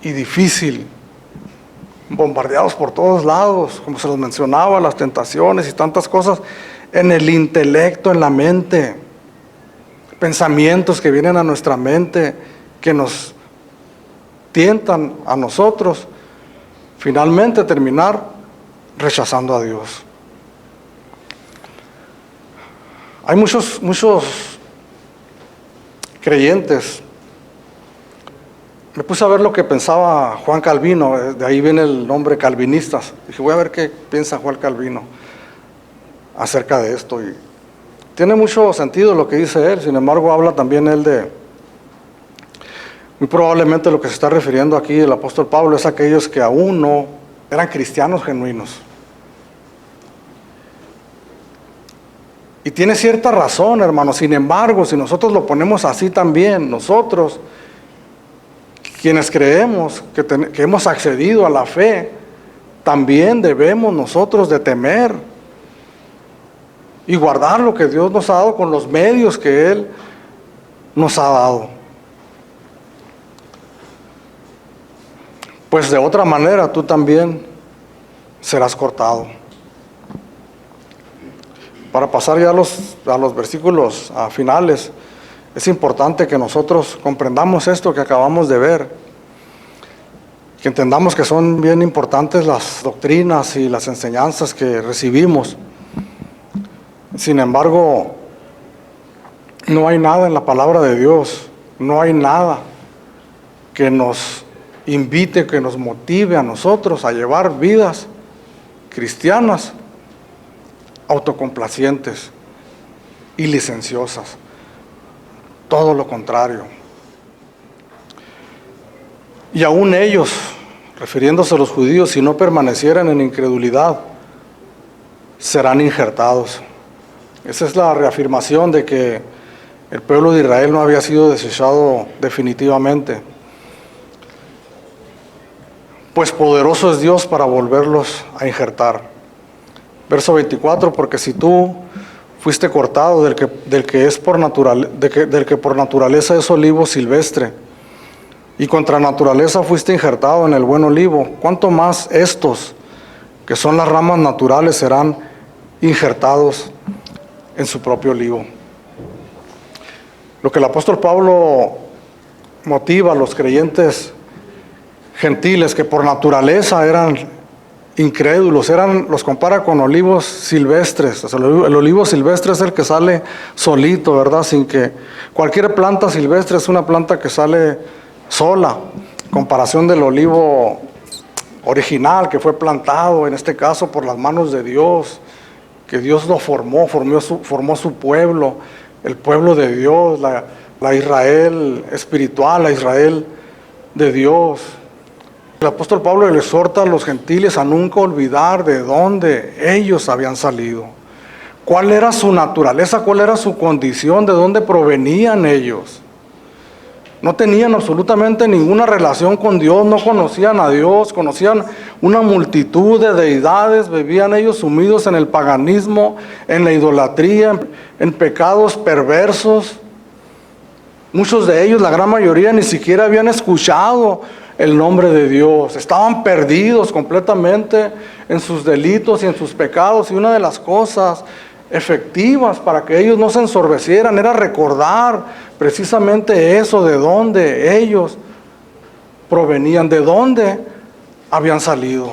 y difícil, bombardeados por todos lados, como se los mencionaba, las tentaciones y tantas cosas en el intelecto, en la mente, pensamientos que vienen a nuestra mente, que nos tientan a nosotros, finalmente terminar rechazando a Dios. Hay muchos creyentes. Me puse a ver lo que pensaba Juan Calvino, de ahí viene el nombre calvinistas. Dije, voy a ver qué piensa Juan Calvino acerca de esto. Y tiene mucho sentido lo que dice él, sin embargo habla también él muy probablemente lo que se está refiriendo aquí el apóstol Pablo es a aquellos que aún no eran cristianos genuinos. Y tiene cierta razón, hermano. Sin embargo, si nosotros lo ponemos así también, nosotros, quienes creemos que hemos accedido a la fe, también debemos nosotros de temer y guardar lo que Dios nos ha dado con los medios que Él nos ha dado. Pues de otra manera tú también serás cortado. Para pasar ya a los versículos finales, es importante que nosotros comprendamos esto que acabamos de ver, que entendamos que son bien importantes las doctrinas y las enseñanzas que recibimos. Sin embargo, no hay nada en la palabra de Dios, no hay nada que nos invite, que nos motive a nosotros a llevar vidas cristianas autocomplacientes y licenciosas. Todo lo contrario. Y aún ellos, refiriéndose a los judíos, si no permanecieran en incredulidad, serán injertados. Esa es la reafirmación de que el pueblo de Israel no había sido desechado definitivamente. Pues poderoso es Dios para volverlos a injertar. Verso 24, porque si tú fuiste cortado del que por naturaleza es olivo silvestre, y contra naturaleza fuiste injertado en el buen olivo, ¿cuánto más estos, que son las ramas naturales, serán injertados en su propio olivo? Lo que el apóstol Pablo motiva a los creyentes gentiles que por naturaleza eran incrédulos, los compara con olivos silvestres. O sea, el olivo silvestre es el que sale solito, ¿verdad? Sin que cualquier planta silvestre es una planta que sale sola, en comparación del olivo original que fue plantado, en este caso por las manos de Dios, que Dios lo formó su pueblo, el pueblo de Dios, la Israel espiritual, la Israel de Dios. El apóstol Pablo le exhorta a los gentiles a nunca olvidar de dónde ellos habían salido, cuál era su naturaleza, cuál era su condición, de dónde provenían ellos. No tenían absolutamente ninguna relación con Dios, no conocían a Dios, conocían una multitud de deidades, vivían ellos sumidos en el paganismo, en la idolatría, en pecados perversos. Muchos de ellos, la gran mayoría, ni siquiera habían escuchado el nombre de Dios. Estaban perdidos completamente en sus delitos y en sus pecados. Y una de las cosas efectivas para que ellos no se ensorbecieran era recordar precisamente eso, de dónde ellos provenían, de dónde habían salido.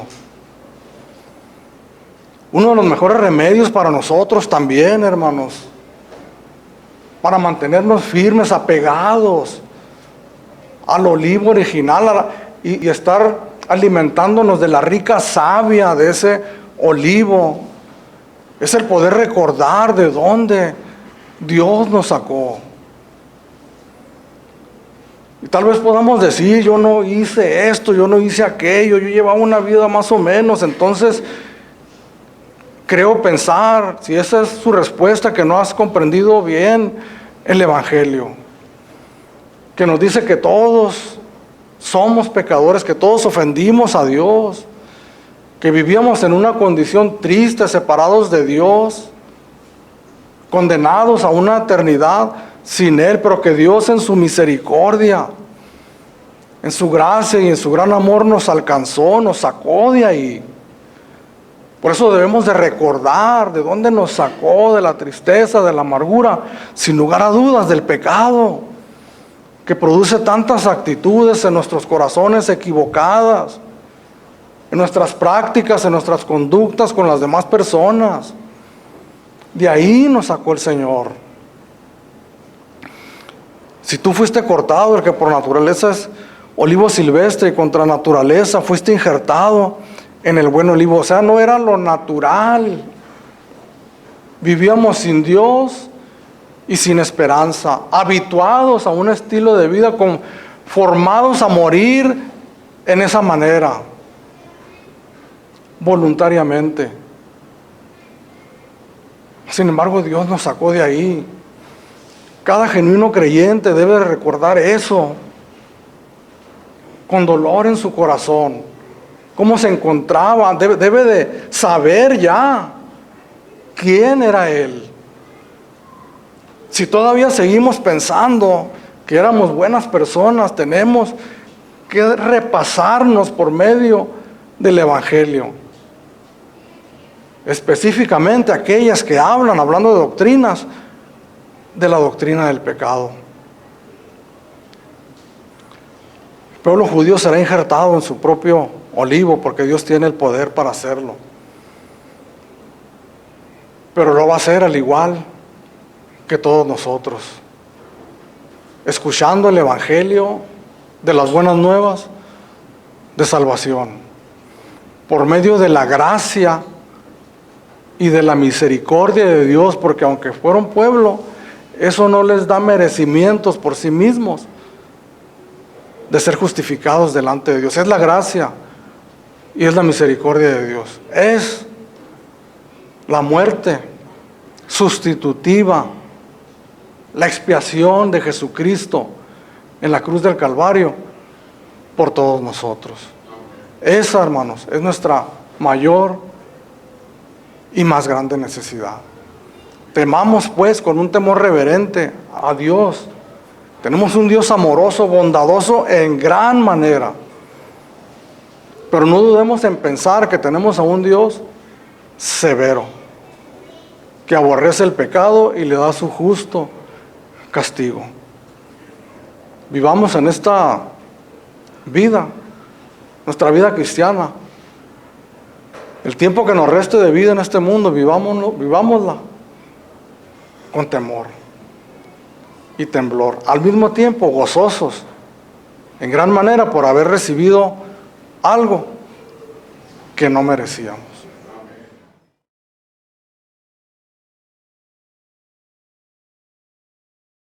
Uno de los mejores remedios para nosotros también, hermanos, para mantenernos firmes, apegados al olivo original y estar alimentándonos de la rica savia de ese olivo, es el poder recordar de dónde Dios nos sacó. Y tal vez podamos decir, yo no hice esto, yo no hice aquello, yo llevaba una vida más o menos. Entonces, creo pensar, si esa es su respuesta, que no has comprendido bien el Evangelio, que nos dice que todos somos pecadores, que todos ofendimos a Dios, que vivíamos en una condición triste, separados de Dios, condenados a una eternidad sin Él, pero que Dios en su misericordia, en su gracia y en su gran amor nos alcanzó, nos sacó de ahí. Por eso debemos de recordar de dónde nos sacó, de la tristeza, de la amargura, sin lugar a dudas, del pecado, que produce tantas actitudes en nuestros corazones equivocadas, en nuestras prácticas, en nuestras conductas con las demás personas. De ahí nos sacó el Señor. Si tú fuiste cortado, el que por naturaleza es olivo silvestre, y contra naturaleza fuiste injertado en el buen olivo, o sea, no era lo natural. Vivíamos sin Dios y sin esperanza, habituados a un estilo de vida, conformados a morir en esa manera, voluntariamente. Sin embargo, Dios nos sacó de ahí. Cada genuino creyente debe recordar eso, con dolor en su corazón. Cómo se encontraba, debe de saber ya quién era Él. Si todavía seguimos pensando que éramos buenas personas, tenemos que repasarnos por medio del Evangelio. Específicamente aquellas que hablando de doctrinas, de la doctrina del pecado. El pueblo judío será injertado en su propio olivo porque Dios tiene el poder para hacerlo. Pero lo va a hacer al igual que todos nosotros, escuchando el Evangelio de las buenas nuevas de salvación, por medio de la gracia y de la misericordia de Dios, porque aunque fueron pueblo, eso no les da merecimientos por sí mismos de ser justificados delante de Dios. Es la gracia y es la misericordia de Dios. Es la muerte sustitutiva, la expiación de Jesucristo en la cruz del Calvario por todos nosotros. Esa, hermanos, es nuestra mayor y más grande necesidad. Temamos pues con un temor reverente a Dios. Tenemos un Dios amoroso, bondadoso en gran manera. Pero no dudemos en pensar que tenemos a un Dios severo, que aborrece el pecado y le da su justo castigo. Vivamos en esta vida, nuestra vida cristiana. El tiempo que nos reste de vida en este mundo, vivámosla con temor y temblor, al mismo tiempo gozosos en gran manera por haber recibido algo que no merecíamos.